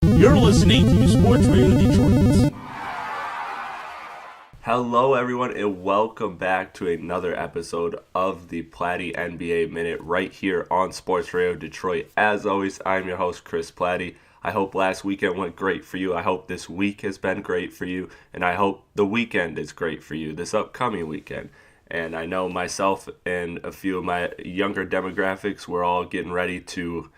You're listening to Sports Radio Detroit. Hello, everyone, and welcome back to another episode of the Platte NBA Minute right here on Sports Radio Detroit. As always, I'm your host, Chris Platte. I hope last weekend went great for you. I hope this week has been great for you, and I hope the weekend is great for you, this upcoming weekend. And I know myself and a few of my younger demographics, we're all getting ready to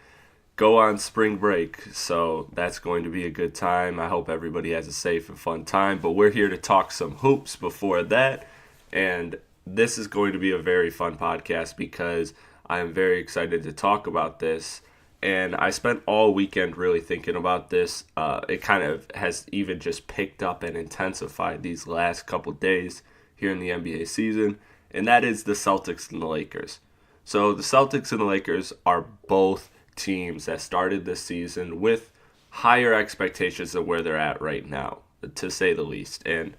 go on spring break, so that's going to be a good time. I hope everybody has a safe and fun time, but we're here to talk some hoops before that, and this is going to be a very fun podcast because I am very excited to talk about this, and I spent all weekend really thinking about this. It kind of has even just picked up and intensified these last couple days here in the NBA season, and that is the Celtics and the Lakers. So the Celtics and the Lakers are both teams that started this season with higher expectations than where they're at right now, to say the least. And,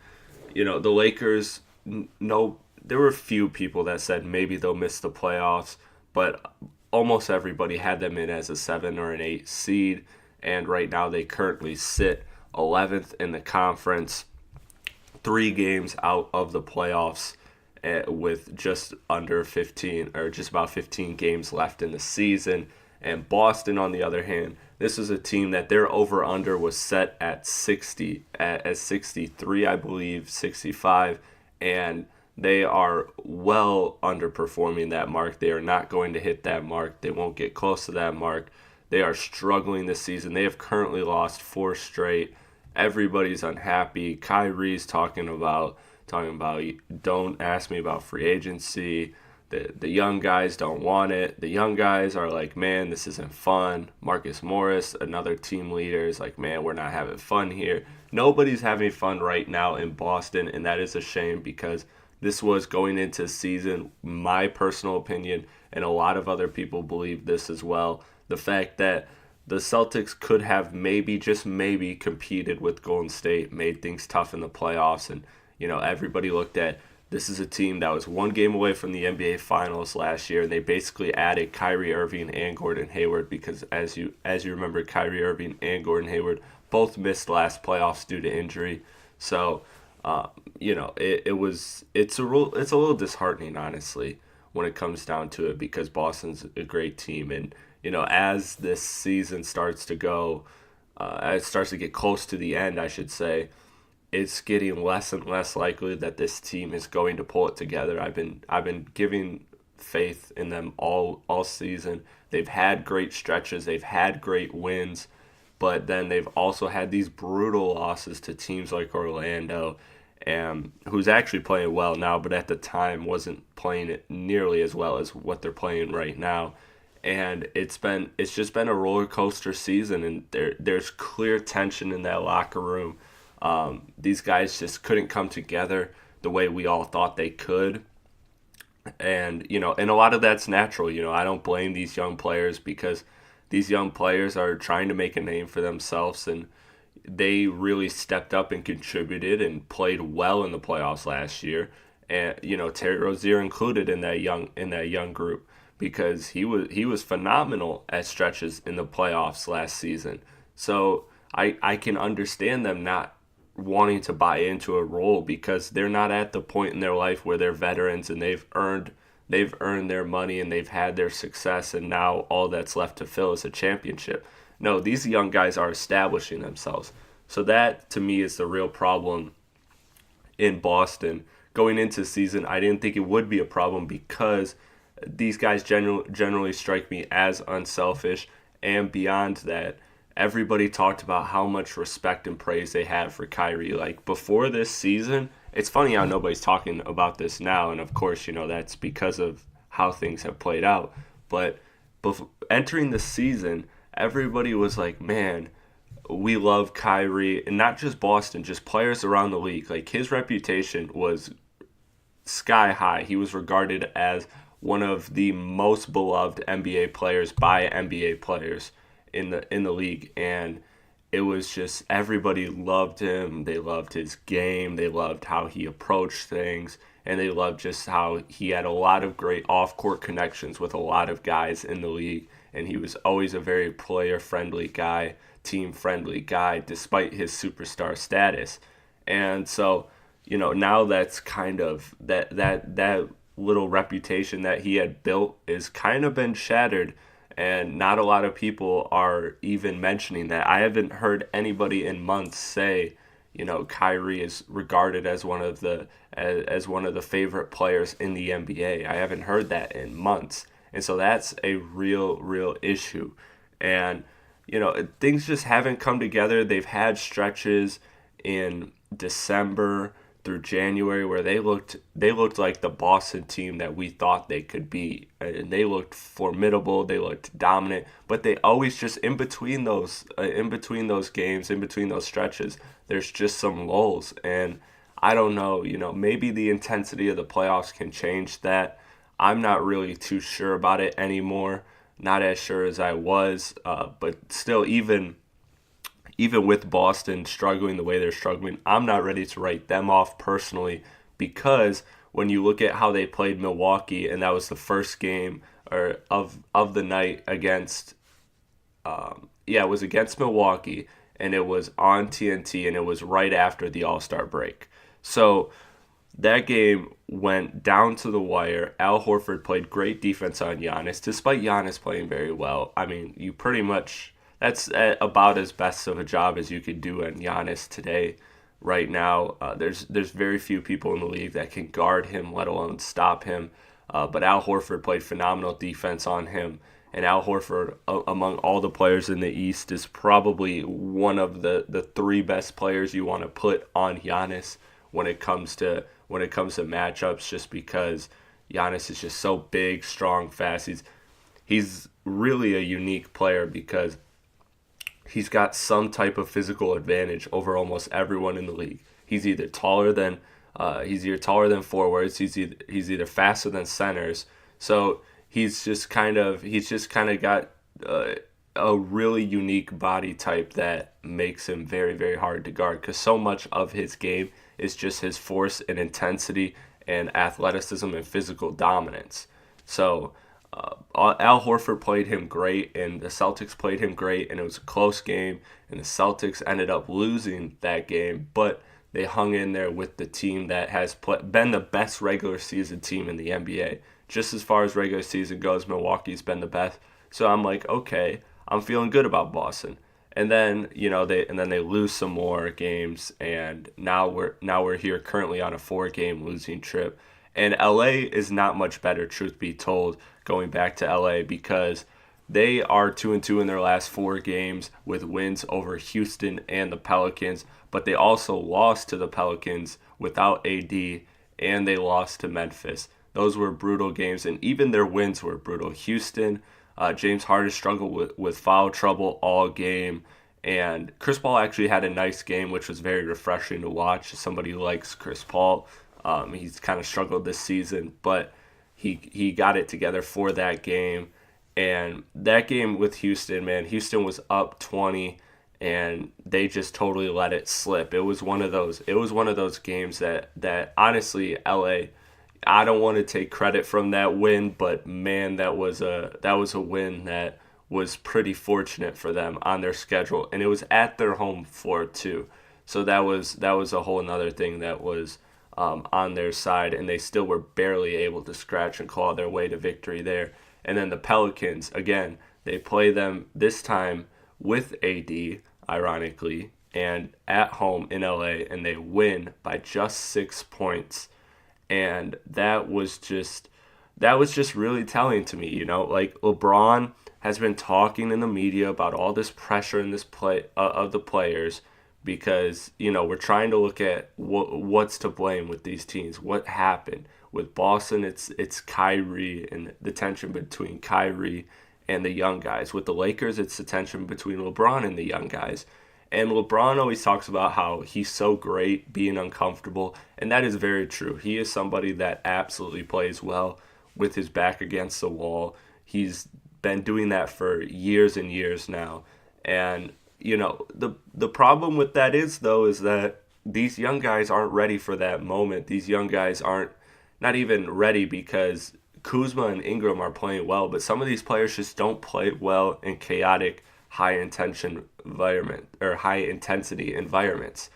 you know, the Lakers, no, there were a few people that said maybe they'll miss the playoffs, but almost everybody had them in as a 7 or an 8 seed. And right now they currently sit 11th in the conference, 3 games out of the playoffs, with just under 15 or just about 15 games left in the season. And Boston, on the other hand, this is a team that their over-under was set at 60, at 63, I believe, 65, and they are well underperforming that mark. They are not going to hit that mark. They won't get close to that mark. They are struggling this season. They have currently lost 4 straight. Everybody's unhappy. Kyrie's talking about don't ask me about free agency. The young guys don't want it. The young guys are like, man, this isn't fun. Marcus Morris, another team leader, is like, man, we're not having fun here. Nobody's having fun right now in Boston, and that is a shame because this was going into the season, my personal opinion, and a lot of other people believe this as well. The fact that the Celtics could have maybe, just maybe, competed with Golden State, made things tough in the playoffs, and, you know, everybody looked at this is a team that was 1 game away from the NBA Finals last year, and they basically added Kyrie Irving and Gordon Hayward because, as you remember, Kyrie Irving and Gordon Hayward both missed last playoffs due to injury. So, you know, it's a little disheartening, honestly, when it comes down to it, because Boston's a great team, and you know, as this season starts to go, as it starts to get close to the end, I should say, it's getting less and less likely that this team is going to pull it together. I've been giving faith in them all season. They've had great stretches, they've had great wins, but then they've also had these brutal losses to teams like Orlando, who's actually playing well now, but at the time wasn't playing it nearly as well as what they're playing right now. And it's just been a roller coaster season, and there's clear tension in that locker room. These guys just couldn't come together the way we all thought they could. And, you know, and a lot of that's natural. You know, I don't blame these young players because these young players are trying to make a name for themselves, and they really stepped up and contributed and played well in the playoffs last year. And, you know, Terry Rozier included in that young group because he was phenomenal at stretches in the playoffs last season. So I can understand them not wanting to buy into a role because they're not at the point in their life where they're veterans and they've earned their money and they've had their success, and now all that's left to fill is a championship. No, these young guys are establishing themselves. So that, to me, is the real problem in Boston. Going into the season, I didn't think it would be a problem because these guys generally strike me as unselfish, and beyond that, everybody talked about how much respect and praise they had for Kyrie. Like, before this season, it's funny how nobody's talking about this now, and of course, you know, that's because of how things have played out. But entering the season, everybody was like, man, we love Kyrie, and not just Boston, just players around the league. Like, his reputation was sky high. He was regarded as one of the most beloved NBA players by NBA players in the league, and it was just everybody loved him. They loved his game. They loved how he approached things, and they loved just how he had a lot of great off-court connections with a lot of guys in the league, and he was always a very player-friendly guy team-friendly guy despite his superstar status. And so, now that's kind of that little reputation that he had built is kind of been shattered, and not a lot of people are even mentioning that. I haven't heard anybody in months say, Kyrie is regarded as one of the favorite players in the NBA. I haven't heard that in months. And so that's a real issue. And things just haven't come together. They've had stretches in December through January where they looked like the Boston team that we thought they could be, and they looked formidable, they looked dominant, but they always just in between those games, in between those stretches, there's just some lulls. And I don't know, maybe the intensity of the playoffs can change that. I'm not really too sure about it anymore, not as sure as I was, but still, even with Boston struggling the way they're struggling, I'm not ready to write them off personally, because when you look at how they played Milwaukee, and that was the first game of the night against, it was against Milwaukee, and it was on TNT, and it was right after the All-Star break. So that game went down to the wire. Al Horford played great defense on Giannis, despite Giannis playing very well. I mean, that's about as best of a job as you could do on Giannis today. Right now, there's very few people in the league that can guard him, let alone stop him. But Al Horford played phenomenal defense on him. And Al Horford, among all the players in the East, is probably one of the three best players you want to put on Giannis when it comes to matchups, just because Giannis is just so big, strong, fast. He's really a unique player because he's got some type of physical advantage over almost everyone in the league. He's either taller than forwards. He's either faster than centers. So he's just kind of got a really unique body type that makes him very, very hard to guard, because so much of his game is just his force and intensity and athleticism and physical dominance. So Al Horford played him great, and the Celtics played him great, and it was a close game, and the Celtics ended up losing that game, but they hung in there with the team that has been the best regular season team in the NBA. Just as far as regular season goes, Milwaukee's been the best. So I'm like, okay, I'm feeling good about Boston. And then they lose some more games, and now we're here currently on a 4-game losing trip. And LA is not much better, truth be told, going back to LA, because they are 2-2 in their last 4 games with wins over Houston and the Pelicans, but they also lost to the Pelicans without AD, and they lost to Memphis. Those were brutal games, and even their wins were brutal. Houston, James Harden struggled with foul trouble all game, and Chris Paul actually had a nice game, which was very refreshing to watch. Somebody who likes Chris Paul. He's kind of struggled this season, but he got it together for that game. And that game with Houston, man, Houston was up 20, and they just totally let it slip. It was one of those games that honestly, LA, I don't want to take credit from that win, but man, that was a win that was pretty fortunate for them on their schedule, and it was at their home floor too. So that was a whole another thing that was on their side, and they still were barely able to scratch and claw their way to victory there. And then the Pelicans, again, they play them this time with AD, ironically, and at home in LA, and they win by just 6 points. And that was just really telling to me, like LeBron has been talking in the media about all this pressure in this play of the players, because we're trying to look at what's to blame with these teams. What happened with Boston? It's Kyrie and the tension between Kyrie and the young guys. With the Lakers, it's the tension between LeBron and the young guys. And LeBron always talks about how he's so great being uncomfortable, and that is very true. He is somebody that absolutely plays well with his back against the wall. He's been doing that for years and years now. And the problem with that is that these young guys aren't ready for that moment. These young guys aren't not even ready, because Kuzma and Ingram are playing well, but some of these players just don't play well in chaotic high intensity environments,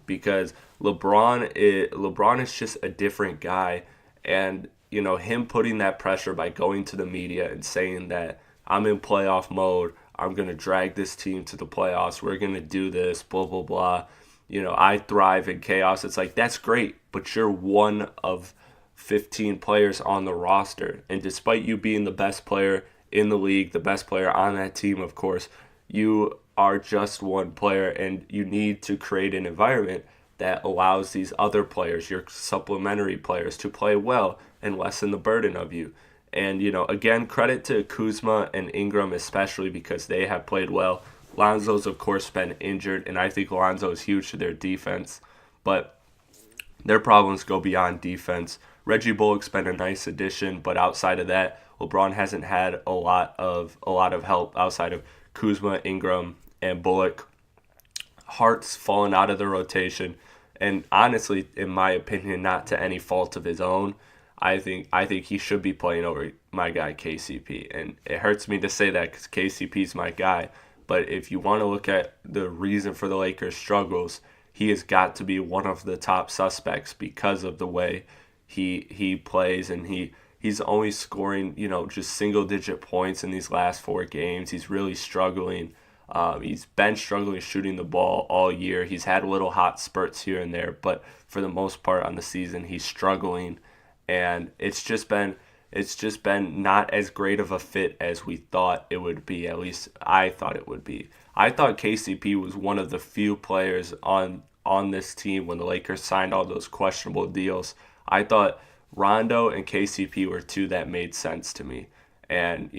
because LeBron is just a different guy. And him putting that pressure by going to the media and saying that I'm in playoff mode, I'm going to drag this team to the playoffs, we're going to do this, blah blah blah, I thrive in chaos. It's like, that's great, but you're one of 15 players on the roster, and despite you being the best player in the league, the best player on that team, of course, you are just one player, and you need to create an environment that allows these other players, your supplementary players, to play well and lessen the burden of you. And, again, credit to Kuzma and Ingram especially, because they have played well. Lonzo's, of course, been injured, and I think Lonzo is huge to their defense. But their problems go beyond defense. Reggie Bullock's been a nice addition, but outside of that, LeBron hasn't had a lot of help outside of Kuzma, Ingram, and Bullock. Hart's fallen out of the rotation, and honestly, in my opinion, not to any fault of his own. I think he should be playing over my guy KCP, and it hurts me to say that because KCP's my guy. But if you want to look at the reason for the Lakers' struggles, he has got to be one of the top suspects because of the way he plays, and he's only scoring just single-digit points in these last 4 games. He's really struggling. He's been struggling shooting the ball all year. He's had little hot spurts here and there, but for the most part on the season, he's struggling. And it's just been not as great of a fit as we thought it would be. At least I thought it would be. I thought KCP was one of the few players on this team when the Lakers signed all those questionable deals. I thought Rondo and KCP were 2 that made sense to me. And,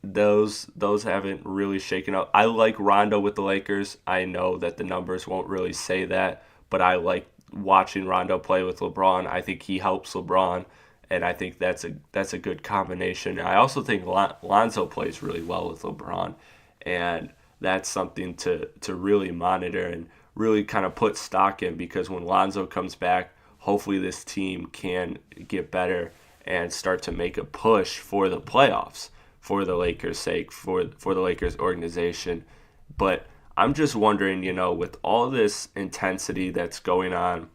those haven't really shaken up. I like Rondo with the Lakers. I know that the numbers won't really say that, but I like watching Rondo play with LeBron. I think he helps LeBron, and I think that's a good combination. I also think Lonzo plays really well with LeBron, and that's something to really monitor and really kind of put stock in, because when Lonzo comes back, hopefully this team can get better and start to make a push for the playoffs for the Lakers' sake, for the Lakers organization. But I'm just wondering, with all this intensity that's going on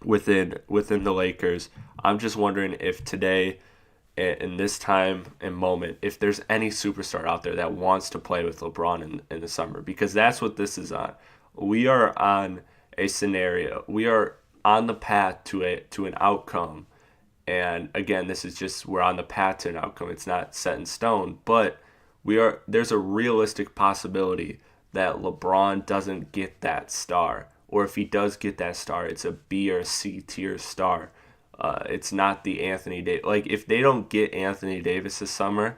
within the Lakers, I'm just wondering if today, in this time and moment, if there's any superstar out there that wants to play with LeBron in the summer, because that's what this is on. We are on a scenario. We are on the path to an outcome. And again, we're on the path to an outcome. It's not set in stone, but there's a realistic possibility that LeBron doesn't get that star, or if he does get that star, it's a B or C tier star. It's not the Anthony Davis. Like, if they don't get Anthony Davis this summer,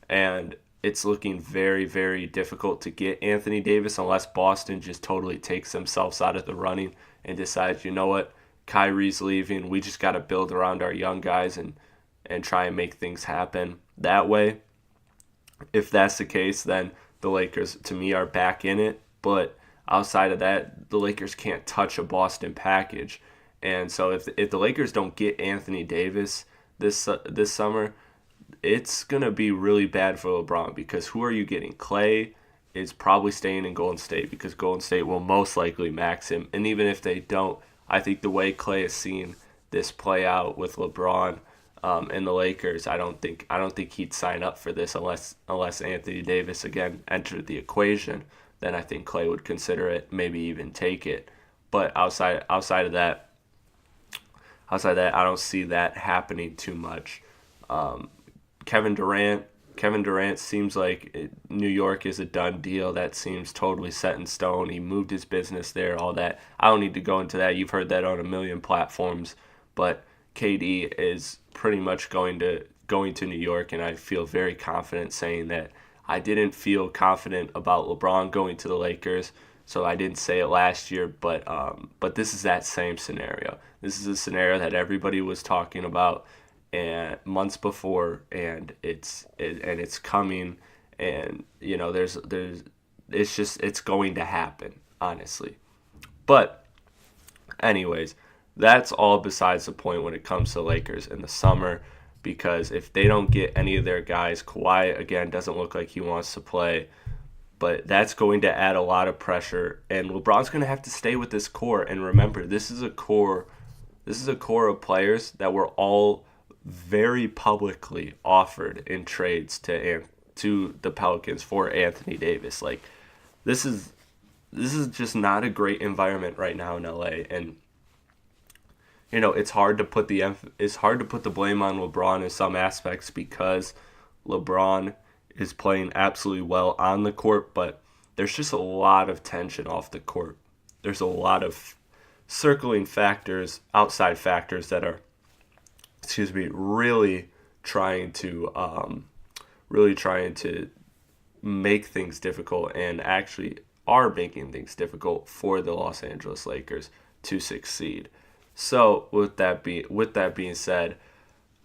and it's looking very, very difficult to get Anthony Davis unless Boston just totally takes themselves out of the running and decides, you know what, Kyrie's leaving, we just got to build around our young guys and try and make things happen that way. If that's the case, then the Lakers, to me, are back in it. But outside of that, the Lakers can't touch a Boston package. And so if the Lakers don't get Anthony Davis this summer, it's going to be really bad for LeBron, because who are you getting? Clay is probably staying in Golden State, because Golden State will most likely max him. And even if they don't, I think the way Clay has seen this play out with LeBron and the Lakers, I don't think he'd sign up for this unless Anthony Davis again entered the equation. Then I think Clay would consider it, maybe even take it. But outside of that, I don't see that happening too much. Kevin Durant seems like New York is a done deal. That seems totally set in stone. He moved his business there, all that. I don't need to go into that. You've heard that on a million platforms. But KD is pretty much going to New York, and I feel very confident saying that. I didn't feel confident about LeBron going to the Lakers, so I didn't say it last year. But this is that same scenario. This is a scenario that everybody was talking about and months before, and it's coming, and it's going to happen, honestly. But anyways, that's all besides the point when it comes to Lakers in the summer, because if they don't get any of their guys, Kawhi again doesn't look like he wants to play. but that's going to add a lot of pressure, and LeBron's going to have to stay with this core. And remember, this is a core of players that were all very publicly offered in trades to the Pelicans for Anthony Davis. Like, this is just not a great environment right now in LA, and it's hard to put the blame on LeBron in some aspects because LeBron is playing absolutely well on the court, but there's just a lot of tension off the court. There's a lot of circling factors, outside factors that are, really trying to make things difficult, and actually are making things difficult for the Los Angeles Lakers to succeed. So with that being said,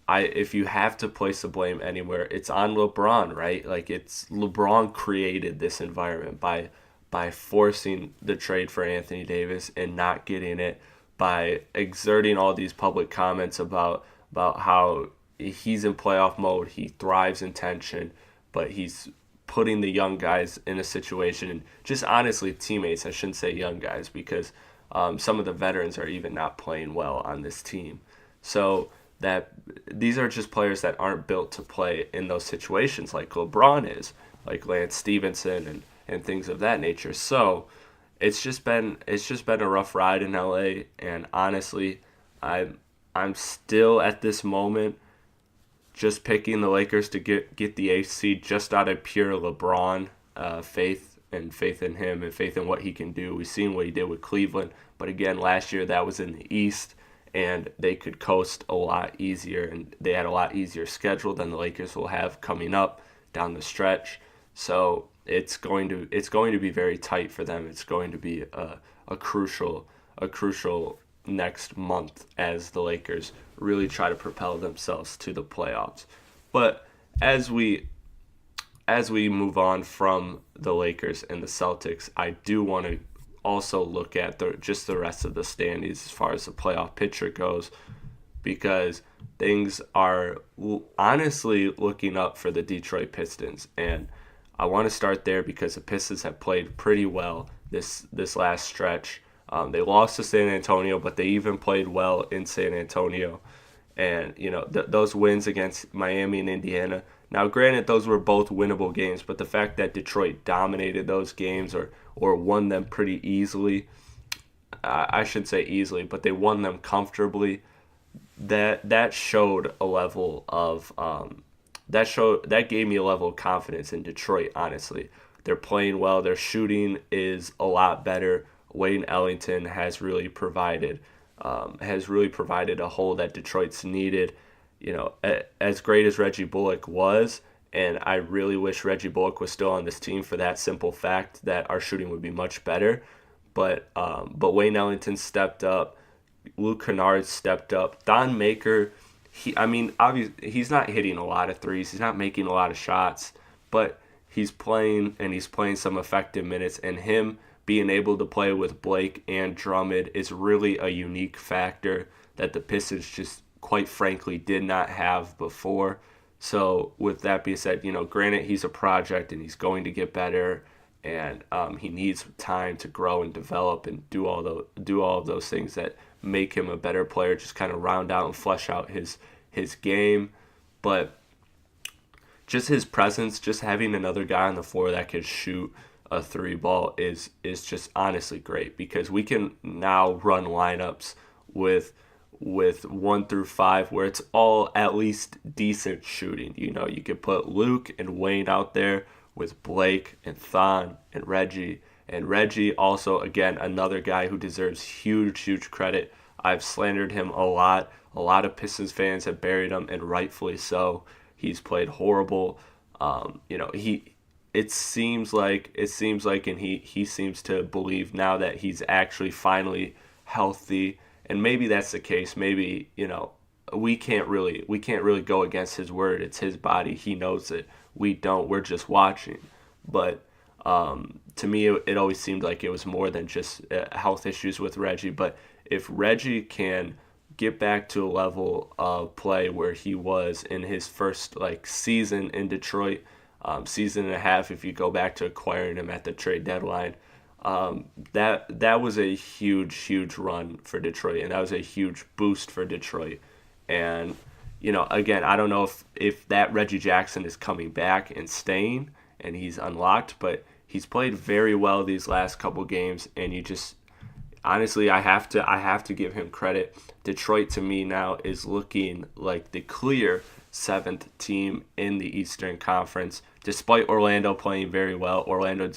if you have to place the blame anywhere, it's on LeBron, right? Like, it's LeBron created this environment by forcing the trade for Anthony Davis and not getting it, by exerting all these public comments about how he's in playoff mode, he thrives in tension, but he's putting the young guys in a situation, and just honestly teammates, I shouldn't say young guys, because some of the veterans are even not playing well on this team. So that these are just players that aren't built to play in those situations like LeBron is, like Lance Stevenson and things of that nature. So it's just been a rough ride in LA, and honestly, I'm still at this moment just picking the Lakers to get the eighth seed just out of pure LeBron faith in him and faith in what he can do. We've seen what he did with Cleveland, but again, last year that was in the East, and they could coast a lot easier, and they had a lot easier schedule than the Lakers will have coming up down the stretch. So it's going to be very tight for them. It's going to be a crucial next month as the Lakers really try to propel themselves to the playoffs. But as we move on from the Lakers and the Celtics, I do want to also look at the rest of the standings as far as the playoff picture goes, because things are honestly looking up for the Detroit Pistons. And I want to start there because the Pistons have played pretty well this last stretch. They lost to San Antonio, but they even played well in San Antonio. And, those wins against Miami and Indiana. Now, granted, those were both winnable games, but the fact that Detroit dominated those games or won them pretty easily, I should say easily, but they won them comfortably, that showed a level of that gave me a level of confidence in Detroit, honestly. They're playing well. Their shooting is a lot better. Wayne Ellington has really provided a hole that Detroit's needed. As great as Reggie Bullock was, and I really wish Reggie Bullock was still on this team for that simple fact that our shooting would be much better. But Wayne Ellington stepped up. Luke Kennard stepped up. Don Maker, obviously he's not hitting a lot of threes. He's not making a lot of shots, but he's playing some effective minutes, and him being able to play with Blake and Drummond is really a unique factor that the Pistons just quite frankly did not have before. So with that being said, granted, he's a project and he's going to get better, and he needs time to grow and develop and do all of those things that make him a better player, just kind of round out and flesh out his game. But just his presence, just having another guy on the floor that can shoot a three ball is just honestly great, because we can now run lineups with 1 through 5 where it's all at least decent shooting. You could put Luke and Wayne out there with Blake and Thon and Reggie. And Reggie also, again, another guy who deserves huge credit. I've slandered him a lot. A lot of Pistons fans have buried him, and rightfully so. He's played horrible. It seems like, and he seems to believe now that he's actually finally healthy. And maybe that's the case. Maybe, we can't really go against his word. It's his body. He knows it. We don't. We're just watching. But to me, it always seemed like it was more than just health issues with Reggie. But if Reggie can get back to a level of play where he was in his first season in Detroit, season and a half if you go back to acquiring him at the trade deadline. That was a huge run for Detroit, and that was a huge boost for Detroit. And again, I don't know if that Reggie Jackson is coming back and staying and he's unlocked, but he's played very well these last couple games, and you just honestly, I have to give him credit. Detroit to me now is looking like the clear seventh team in the Eastern Conference. Despite Orlando playing very well, Orlando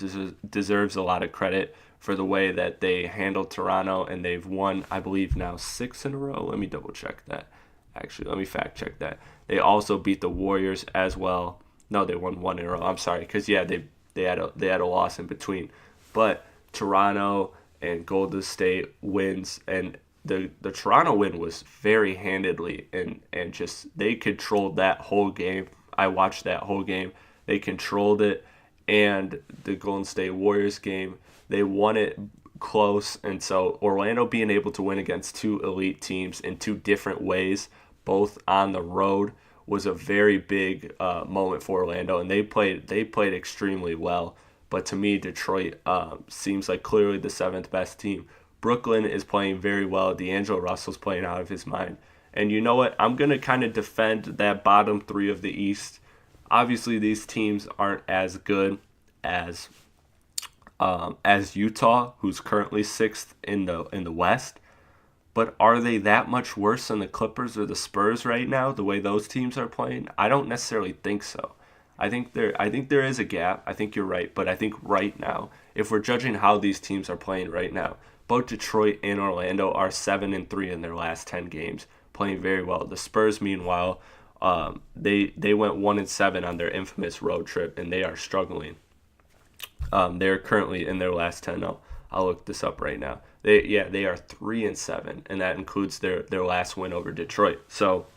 deserves a lot of credit for the way that they handled Toronto, and they've won, I believe, now 6 in a row. Let me double check that. Actually, let me fact check that. They also beat the Warriors as well. No, they won 1 in a row. I'm sorry, because they had a loss in between. But Toronto and Golden State wins, and the Toronto win was very handedly, and just they controlled that whole game. I watched that whole game. They controlled it, and the Golden State Warriors game, they won it close. And so Orlando being able to win against two elite teams in two different ways, both on the road, was a very big moment for Orlando, and they played extremely well. But to me, Detroit seems like clearly the seventh best team. Brooklyn is playing very well. D'Angelo Russell's playing out of his mind. And you know what? I'm going to kind of defend that bottom three of the East. Obviously, these teams aren't as good as Utah, who's currently sixth in the West. But are they that much worse than the Clippers or the Spurs right now, the way those teams are playing? I don't necessarily think so. I think there is a gap. I think you're right. But I think right now, if we're judging how these teams are playing right now, both Detroit and Orlando are 7-3 in their last 10 games, playing very well. The Spurs, meanwhile, they went 1-7 on their infamous road trip, and they are struggling. They're currently in their last 10. I'll look this up right now. They are 3-7, and that includes their last win over Detroit. So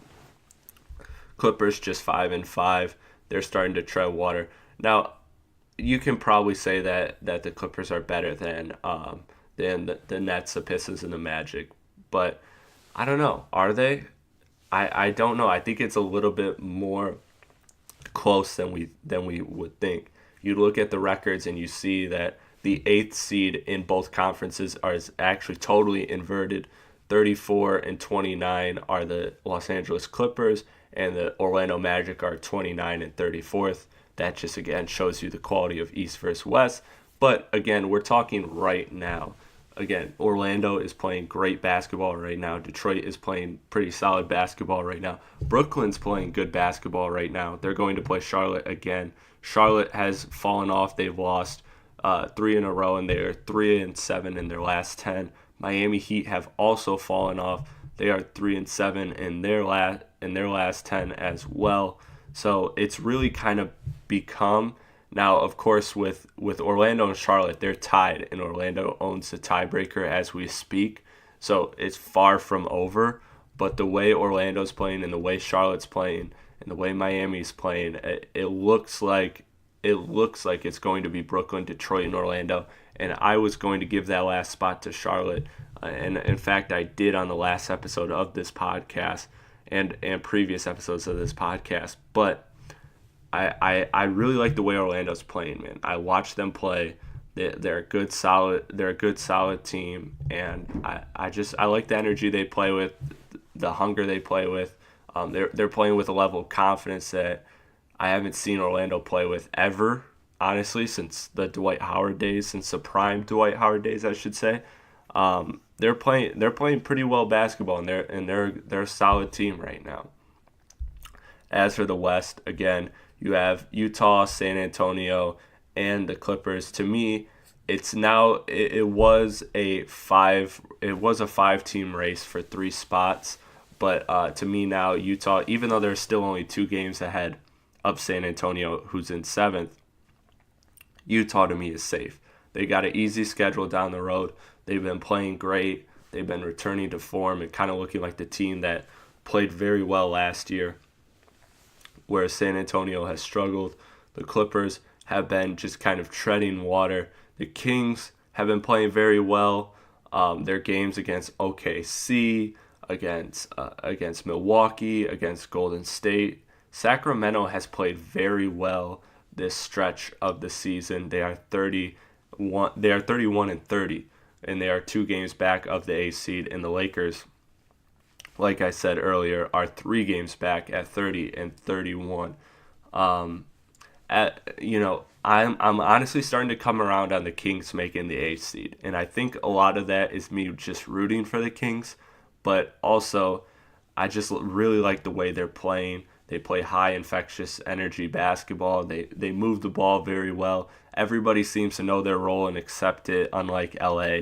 Clippers just 5-5. They're starting to tread water. Now, you can probably say that the Clippers are better than the Nets, the Pistons, and the Magic, but I don't know. Are they? I don't know. I think it's a little bit more close than we would think. You look at the records and you see that the 8th seed in both conferences is actually totally inverted. 34-29 are the Los Angeles Clippers, and the Orlando Magic are 29 and 34th. That just, again, shows you the quality of East versus West. But, again, we're talking right now. Again, Orlando is playing great basketball right now. Detroit is playing pretty solid basketball right now. Brooklyn's playing good basketball right now. They're going to play Charlotte again. Charlotte has fallen off. They've lost 3 in a row, and they are 3-7 in their last 10. Miami Heat have also fallen off. They are 3-7 in their last 10 as well. So it's really kind of become, now of course with Orlando and Charlotte, they're tied, and Orlando owns the tiebreaker as we speak. So it's far from over. But the way Orlando's playing and the way Charlotte's playing and the way Miami's playing, it looks like it's going to be Brooklyn, Detroit, and Orlando. And I was going to give that last spot to Charlotte. And in fact, I did on the last episode of this podcast and previous episodes of this podcast. But I really like the way Orlando's playing, man. I watched them play. They're a good solid team, and I like the energy they play with, the hunger they play with. They're playing with a level of confidence that I haven't seen Orlando play with ever, honestly, since the Dwight Howard days, since the prime Dwight Howard days, I should say. They're playing pretty well basketball, and they're a solid team right now. As for the West, again, you have Utah, San Antonio, and the Clippers. To me, it's now it was a 5-team race for 3 spots, but to me now Utah, even though they're still only 2 games ahead of San Antonio, who's in 7th, Utah to me is safe. They got an easy schedule down the road. They've been playing great. They've been returning to form and kind of looking like the team that played very well last year, whereas San Antonio has struggled. The Clippers have been just kind of treading water. The Kings have been playing very well. Their games against OKC, against Milwaukee, against Golden State. Sacramento has played very well, this stretch of the season. They are 31-30, and they are 2 games back of the 8th seed. And the Lakers, like I said earlier, are 3 games back at 30-31. I'm honestly starting to come around on the Kings making the 8th seed, and I think a lot of that is me just rooting for the Kings, but also I just really like the way they're playing. They play high infectious energy basketball. They move the ball very well. Everybody seems to know their role and accept it, unlike LA.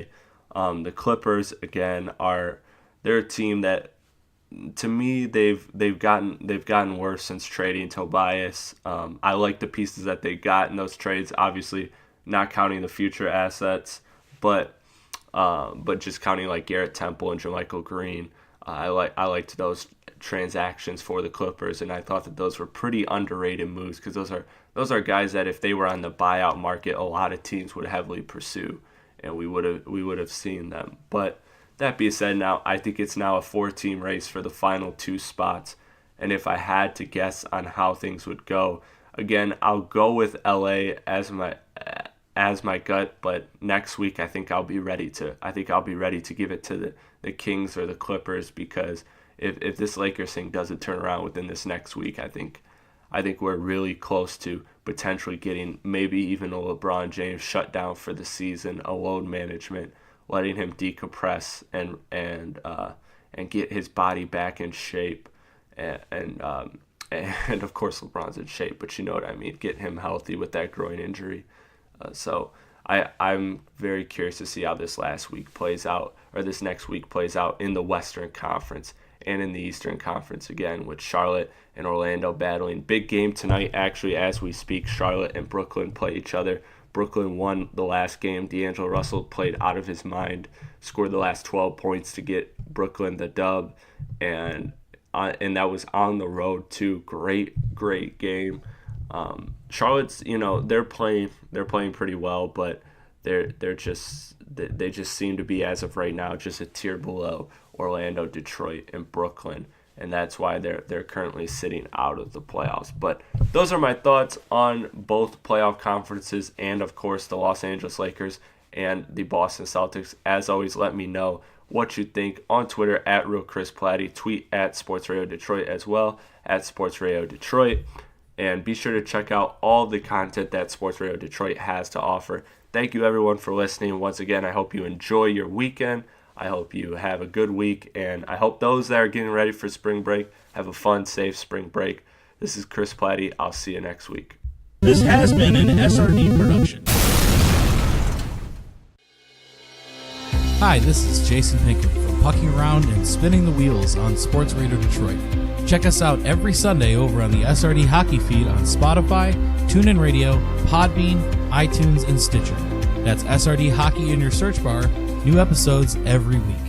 The Clippers, again, they're a team that, to me, they've gotten worse since trading Tobias. I like the pieces that they got in those trades. Obviously, not counting the future assets, but just counting like Garrett Temple and JaMychal Green. I liked those transactions for the Clippers, and I thought that those were pretty underrated moves because those are guys that if they were on the buyout market, a lot of teams would heavily pursue, and we would have seen them, but. That being said, now I think it's now a 4-team race for the final 2 spots. And if I had to guess on how things would go, again, I'll go with LA as my gut. But next week, I think I'll be ready to give it to the Kings or the Clippers, because if this Lakers thing doesn't turn around within this next week, I think we're really close to potentially getting maybe even a LeBron James shutdown for the season, a load management, letting him decompress and get his body back in shape, and of course LeBron's in shape, but you know what I mean, get him healthy with that groin injury. So I'm very curious to see how this next week plays out in the Western Conference and in the Eastern Conference, again with Charlotte and Orlando battling. Big game tonight, actually, as we speak. Charlotte and Brooklyn play each other. Brooklyn won the last game. D'Angelo Russell played out of his mind, scored the last 12 points to get Brooklyn the dub, and that was on the road too. Great game. Charlotte's, they're playing pretty well, but they just seem to be, as of right now, just a tier below Orlando, Detroit, and Brooklyn. And that's why they're currently sitting out of the playoffs. But those are my thoughts on both playoff conferences and, of course, the Los Angeles Lakers and the Boston Celtics. As always, let me know what you think on Twitter at RealChrisPlatte. Tweet at Sports Radio Detroit as well, at Sports Radio Detroit. And be sure to check out all the content that Sports Radio Detroit has to offer. Thank you, everyone, for listening. Once again, I hope you enjoy your weekend. I hope you have a good week, and I hope those that are getting ready for spring break have a fun, safe spring break. This is Chris Platte. I'll see you next week. This has been an SRD production. Hi, this is Jason Pinkett from Pucking Around and Spinning the Wheels on Sports Radio Detroit. Check us out every Sunday over on the SRD Hockey feed on Spotify, TuneIn Radio, Podbean, iTunes, and Stitcher. That's SRD Hockey in your search bar. New episodes every week.